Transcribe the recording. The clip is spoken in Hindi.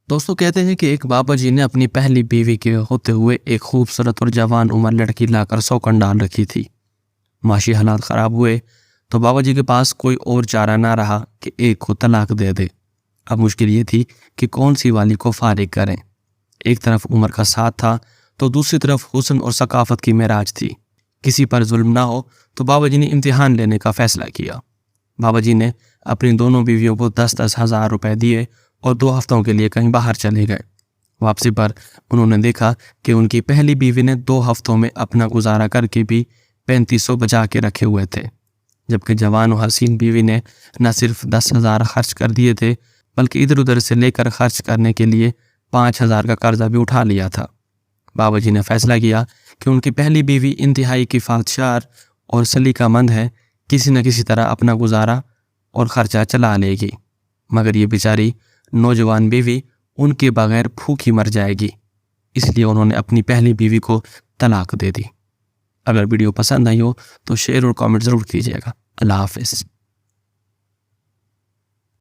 दोस्तों कहते हैं कि एक बाबा जी ने अपनी पहली बीवी के होते हुए एक खूबसूरत और जवान उम्र लड़की लाकर सौकन डाल रखी थी। माशी हालात खराब हुए तो बाबा जी के पास कोई और चारा ना रहा कि एक को तलाक दे दे। अब मुश्किल ये थी कि कौन सी वाली को फारिग करें। एक तरफ उम्र का साथ था तो दूसरी तरफ हुस्न और सकाफत की मेराज थी। किसी पर जुल्म ना हो तो बाबा जी ने इम्तिहान लेने का फैसला किया। बाबा जी ने अपनी दोनों बीवियों को 10-10 हज़ार रुपए दिए और 2 हफ्तों के लिए कहीं बाहर चले गए। वापसी पर उन्होंने देखा कि उनकी पहली बीवी ने 2 हफ्तों में अपना गुजारा करके भी 3500 बचा के रखे हुए थे, जबकि जवान और हसीन बीवी ने न सिर्फ 10,000 खर्च कर दिए थे बल्कि इधर उधर से लेकर खर्च करने के लिए 5,000 का कर्जा भी उठा लिया था। बाबा जी ने फैसला किया कि उनकी पहली बीवी इंतहाई किफ़ायतशार और सलीकामंद है, किसी न किसी तरह अपना गुजारा और खर्चा चला लेगी, मगर ये बेचारी नौजवान बीवी उनके बगैर भूखी मर जाएगी। इसलिए उन्होंने अपनी पहली बीवी को तलाक दे दी। अगर वीडियो पसंद आई हो तो शेयर और कमेंट ज़रूर कीजिएगा। अल्लाह हाफिज़।